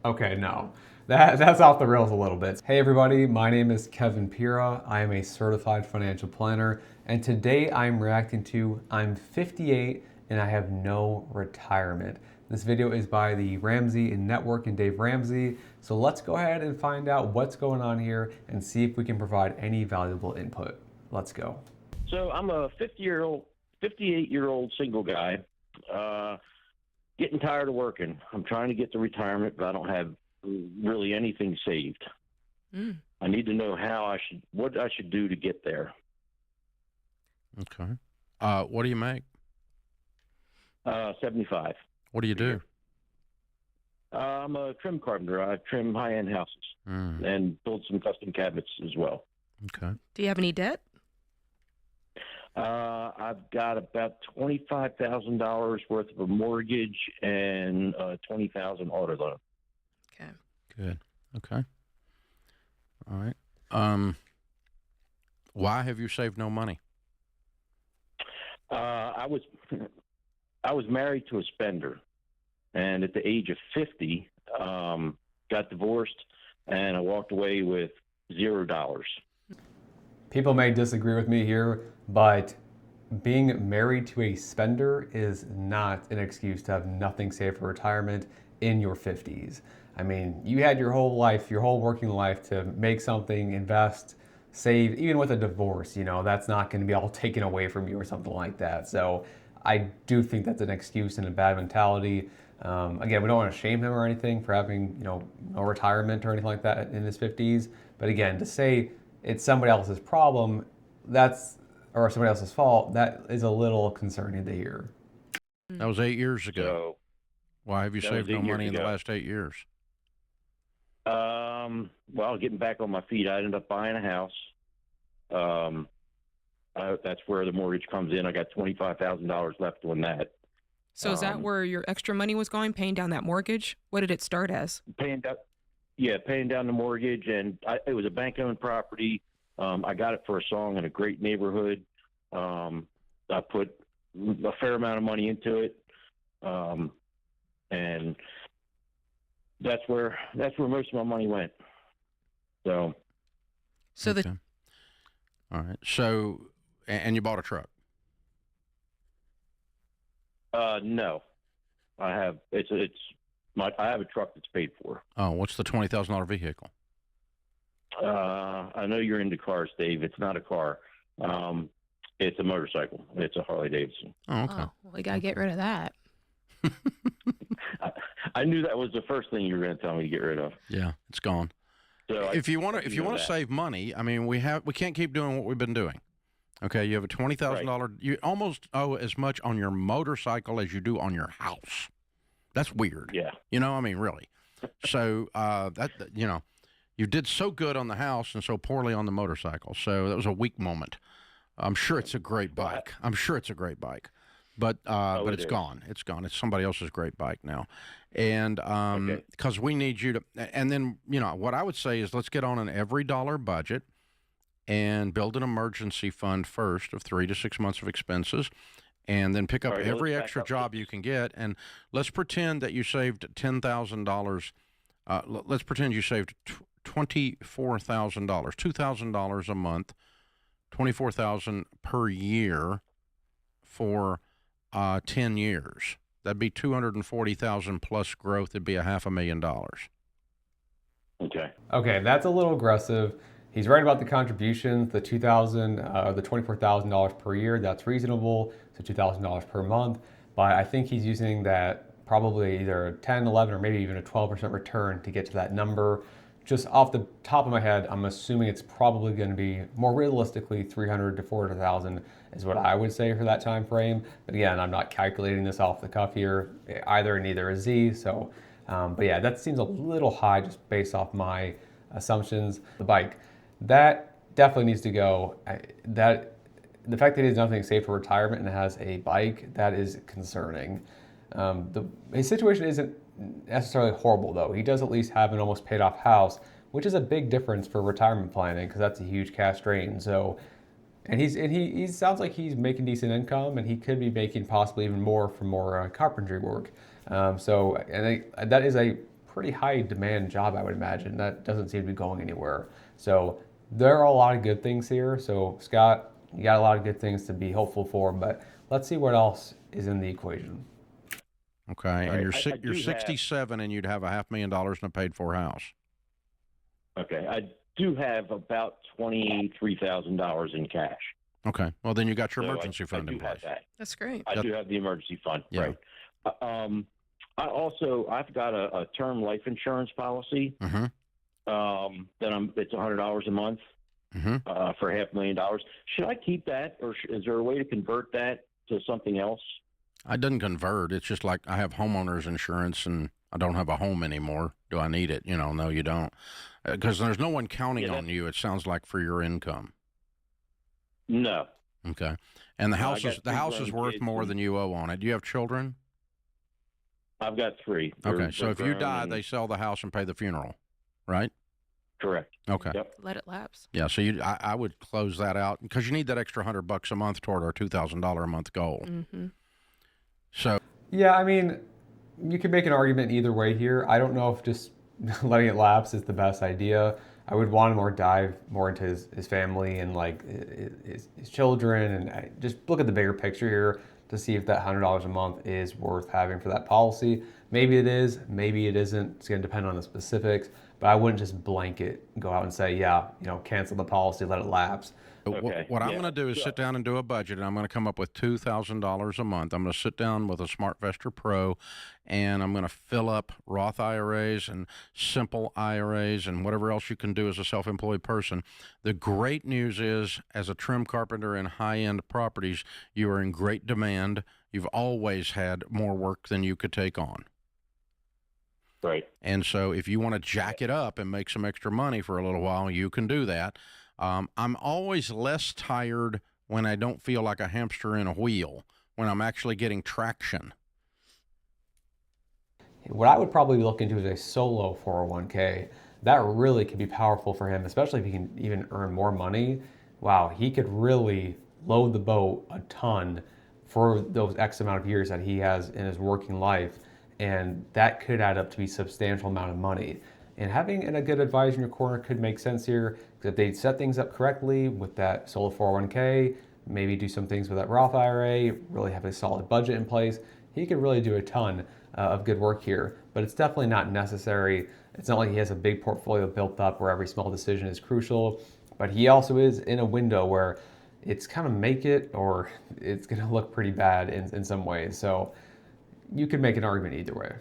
Okay, no. That's off the rails a little bit. Hey everybody, my name is Kevin Pira. I am a certified financial planner, and today I'm reacting to I'm 58 and I have no retirement. This video is by the Ramsey Network and Dave Ramsey. So let's go ahead and find out what's going on here and see if we can provide any valuable input. Let's go. So I'm a 58-year-old single guy, getting tired of working. I'm trying to get to retirement, but I don't have really anything saved. I need to know what I should do to get there. Okay. What do you make? 75. What do you do? I'm a trim carpenter. I trim high-end houses and build some custom cabinets as well. Okay. Do you have any debt? I've got about $25,000 worth of a mortgage and $20,000 auto loan. Okay. Good. Okay. All right. Why have you saved no money? I was married to a spender, and at the age of 50, got divorced, and I walked away with $0. People may disagree with me here, but being married to a spender is not an excuse to have nothing saved for retirement in your 50s. I mean, you had your whole life, your whole working life to make something, invest, save. Even with a divorce, that's not going to be all taken away from you or something like that. So I do think that's an excuse and a bad mentality. Again, we don't want to shame him or anything for having, no retirement or anything like that in his 50s. But again, to say it's somebody else's problem, or somebody else's fault, that is a little concerning to hear. That was 8 years ago. So, why have you saved no money in the last 8 years? Well, getting back on my feet, I ended up buying a house. That's where the mortgage comes in. I got $25,000 left on that. So is that where your extra money was going, paying down that mortgage? What did it start as? Paying down the mortgage, and it was a bank-owned property. I got it for a song in a great neighborhood. I put a fair amount of money into it, and that's where most of my money went. So Okay. All right. So, and you bought a truck? No, I have I have a truck that's paid for. Oh, what's the $20,000 vehicle? I know you're into cars, Dave. It's not a car. It's a motorcycle. It's a Harley Davidson. Oh, okay. Oh, well, we got to get rid of that. I knew that was the first thing you were going to tell me to get rid of. Yeah, it's gone. So if you want to save money, I mean, we can't keep doing what we've been doing. Okay, you have a $20,000. You almost owe as much on your motorcycle as you do on your house. That's weird. Yeah. I mean, really. So you did so good on the house and so poorly on the motorcycle. So that was a weak moment. I'm sure it's a great bike. But it's gone. It's gone. It's somebody else's great bike now. And because we need you to, and then, what I would say is let's get on an every dollar budget and build an emergency fund first of 3 to 6 months of expenses, and then pick up every extra job you can get. And let's pretend that you saved $10,000. Let's pretend you saved $24,000, $2,000 a month, $24,000 per year for 10 years. That'd be $240,000 plus growth. It'd be $500,000. Okay, that's a little aggressive. He's right about the contributions, the $24,000 per year. That's reasonable. So $2,000 per month. But I think he's using that probably either 10, 11, or maybe even a 12% return to get to that number. Just off the top of my head, I'm assuming it's probably going to be more realistically 300 to 400,000 is what I would say for that time frame. But again, I'm not calculating this off the cuff here. Neither is Z. So, but yeah, that seems a little high just based off my assumptions. The bike, that definitely needs to go. The fact that he has nothing saved for retirement and has a bike, that is concerning. His situation isn't necessarily horrible though. He does at least have an almost paid off house, which is a big difference for retirement planning because that's a huge cash drain. So, and he sounds like he's making decent income, and he could be making possibly even more from more carpentry work. So, and that is a pretty high demand job, I would imagine. That doesn't seem to be going anywhere. So there are a lot of good things here. So Scott, you got a lot of good things to be hopeful for, but let's see what else is in the equation. Okay, All and right. you're 67, and you'd have $500,000 in a paid-for house. Okay, I do have about $23,000 in cash. Okay, well then you got your So emergency fund I in do have place. that. That's great. I do have the emergency fund. Yeah. Right. I've got a term life insurance policy. Mm-hmm. It's $100 a month Mm-hmm. for $500,000. Should I keep that, or is there a way to convert that to something else? I didn't convert. It's just like I have homeowners insurance, and I don't have a home anymore. Do I need it? No, you don't, because there's no one counting on you. It sounds like for your income. No. Okay, and the No, I house got is three worth kids more and- than you owe on it. Do you have children? I've got 3. Okay, so if you grown die, and- they sell the house and pay the funeral, right? Correct. Okay. Yep. Let it lapse. Yeah, so I would close that out because you need that extra $100 a month toward our $2,000 a month goal. Mm-hmm. So Yeah, I mean, you could make an argument either way here. I don't know if just letting it lapse is the best idea. I would want to dive more into his family and like his children, and just look at the bigger picture here to see if that $100 a month is worth having for that policy. Maybe it is, maybe it isn't. It's going to depend on the specifics, but I wouldn't just blanket go out and say, yeah, cancel the policy, let it lapse. Okay, what I'm yeah. going to do is sit down and do a budget, and I'm going to come up with $2,000 a month. I'm going to sit down with a SmartVestor Pro, and I'm going to fill up Roth IRAs and simple IRAs and whatever else you can do as a self-employed person. The great news is, as a trim carpenter in high-end properties, you are in great demand. You've always had more work than you could take on. Right. And so if you want to jack it up and make some extra money for a little while, you can do that. I'm always less tired when I don't feel like a hamster in a wheel, when I'm actually getting traction. What I would probably look into is a solo 401k. That really could be powerful for him, especially if he can even earn more money. Wow, he could really load the boat a ton for those X amount of years that he has in his working life. And that could add up to be a substantial amount of money. And having a good advisor in your corner could make sense here, because if they set things up correctly with that solo 401k, maybe do some things with that Roth IRA, really have a solid budget in place, he could really do a ton of good work here. But it's definitely not necessary. It's not like he has a big portfolio built up where every small decision is crucial, but he also is in a window where it's kind of make it or it's going to look pretty bad in some ways. So you could make an argument either way.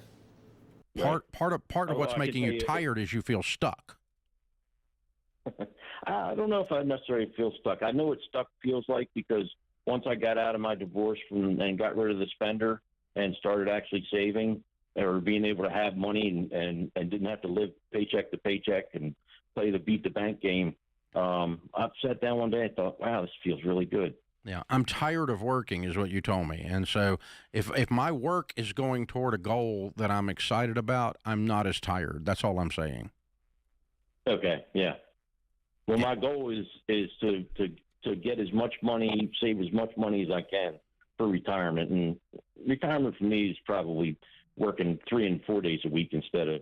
Part of what's I can making tell you you- tired is you feel stuck. I don't know if I necessarily feel stuck. I know what stuck feels like, because once I got out of my divorce and got rid of the spender and started actually saving, or being able to have money and didn't have to live paycheck to paycheck and play the beat the bank game, I sat down one day and thought, wow, this feels really good. Yeah, I'm tired of working is what you told me. And so if my work is going toward a goal that I'm excited about, I'm not as tired. That's all I'm saying. Okay, yeah. Well, my goal is to get as much money, save as much money as I can for retirement. And retirement for me is probably working 3 and 4 days a week instead of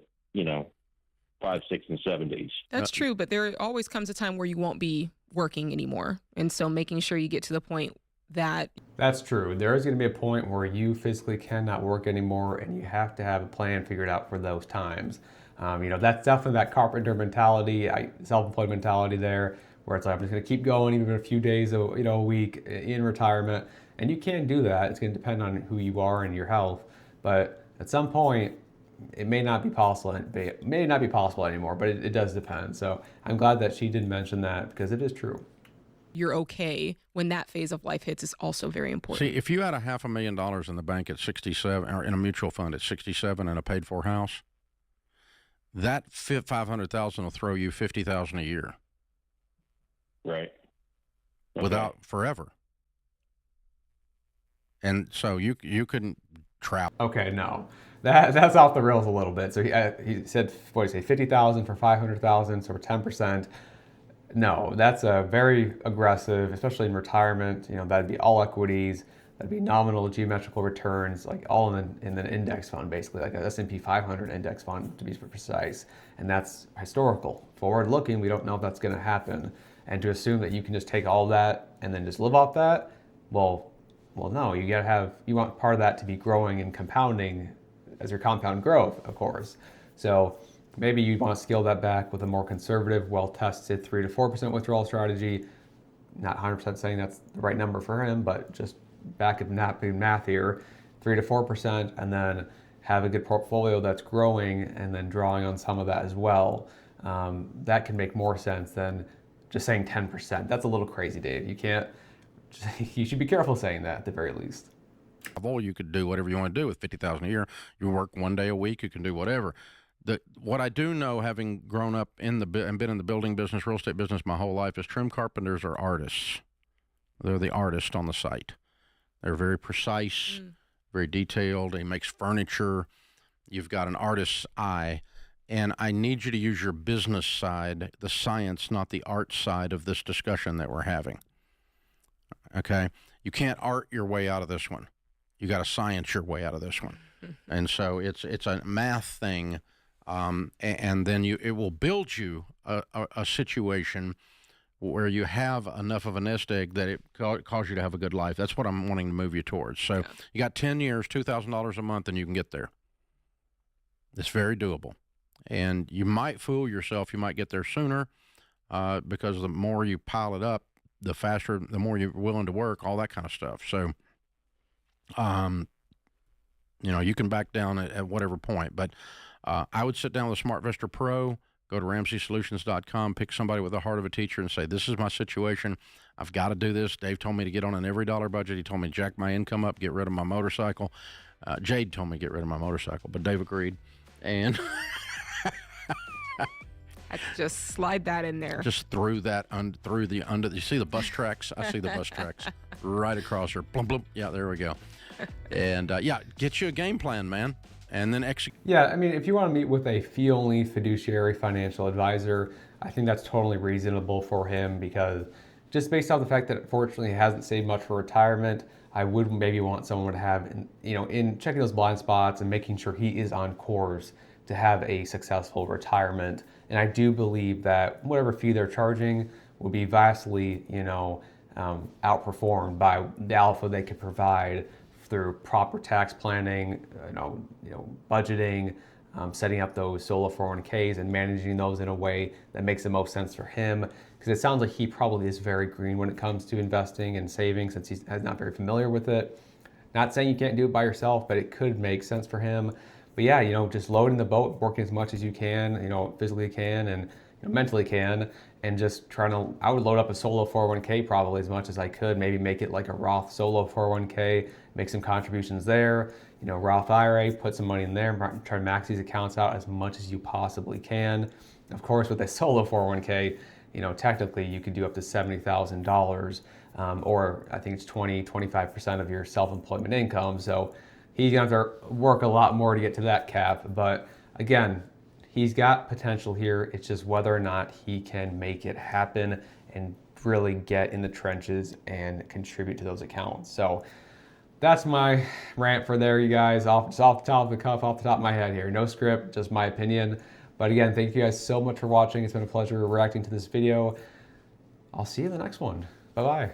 5, 6, and 7 days. That's true, but there always comes a time where you won't be working anymore. And so making sure you get to the point that... That's true. There is going to be a point where you physically cannot work anymore, and you have to have a plan figured out for those times. That's definitely that carpenter mentality, self-employed mentality there, where it's like, I'm just going to keep going even a few days, a week in retirement. And you can do that. It's going to depend on who you are and your health. But at some point, it may not be possible. It may not be possible anymore, but it does depend. So I'm glad that she did mention that, because it is true. You're okay when that phase of life hits is also very important. See, if you had $500,000 in the bank at 67, or in a mutual fund at 67 and a paid-for house, that $500,000 will throw you $50,000 a year. Right. Without forever. And so you couldn't travel. Okay, no. That's off the rails a little bit. So he said, what did he say, 50,000 for 500,000, so for 10%. No, that's a very aggressive, especially in retirement. That'd be all equities. That'd be nominal geometrical returns, like all in an index fund, basically, like a S&P 500 index fund to be precise. And that's historical. Forward looking, we don't know if that's going to happen. And to assume that you can just take all that and then just live off that, well, no, you want part of that to be growing and compounding as your compound growth, of course. So maybe you want to scale that back with a more conservative, well-tested 3 to 4% withdrawal strategy. Not 100% saying that's the right number for him, but just back of napkin math here, 3 to 4%, and then have a good portfolio that's growing and then drawing on some of that as well. That can make more sense than just saying 10%. That's a little crazy, Dave. You should be careful saying that at the very least. You could do whatever you want to do with $50,000 a year. You work 1 day a week, you can do whatever. What I do know, having grown up and been in the building business, real estate business my whole life, is trim carpenters are artists. They're the artist on the site. They're very precise, very detailed. He makes furniture. You've got an artist's eye. And I need you to use your business side, the science, not the art side of this discussion that we're having. Okay? You can't art your way out of this one. You got to science your way out of this one. And so it's a math thing, and then it will build you a situation where you have enough of a nest egg that it causes you to have a good life. That's what I'm wanting to move you towards. So you got 10 years, $2,000 a month, and you can get there. It's very doable. And you might fool yourself. You might get there sooner because the more you pile it up, the faster, the more you're willing to work, all that kind of stuff. So, you can back down at whatever point. But I would sit down with a SmartVestor Pro, go to RamseySolutions.com, pick somebody with the heart of a teacher and say, this is my situation. I've got to do this. Dave told me to get on an every dollar budget. He told me to jack my income up, get rid of my motorcycle. Jade told me to get rid of my motorcycle, but Dave agreed. And I just slide that in there. Just threw that through the under. You see the bus tracks? I see the bus tracks right across her. Blum, blum. Yeah, there we go. And get you a game plan, man, and then execute. Yeah, I mean, if you want to meet with a fee-only fiduciary financial advisor, I think that's totally reasonable for him because just based off the fact that unfortunately he hasn't saved much for retirement, I would maybe want someone to have, in checking those blind spots and making sure he is on course to have a successful retirement. And I do believe that whatever fee they're charging will be vastly, outperformed by the alpha they could provide through proper tax planning, budgeting, setting up those solo 401ks and managing those in a way that makes the most sense for him. Because it sounds like he probably is very green when it comes to investing and saving since he's not very familiar with it. Not saying you can't do it by yourself, but it could make sense for him. But yeah, just loading the boat, working as much as you can, physically can and mentally can, and just I would load up a solo 401k probably as much as I could, maybe make it like a Roth solo 401k, make some contributions there, Roth IRA, put some money in there, try to max these accounts out as much as you possibly can. Of course, with a solo 401k, technically you could do up to $70,000, or I think it's 25% of your self-employment income. So he's going to have to work a lot more to get to that cap. But again, he's got potential here. It's just whether or not he can make it happen and really get in the trenches and contribute to those accounts. So that's my rant for there, you guys. Off the top of the cuff, off the top of my head here. No script, just my opinion. But again, thank you guys so much for watching. It's been a pleasure reacting to this video. I'll see you in the next one. Bye-bye.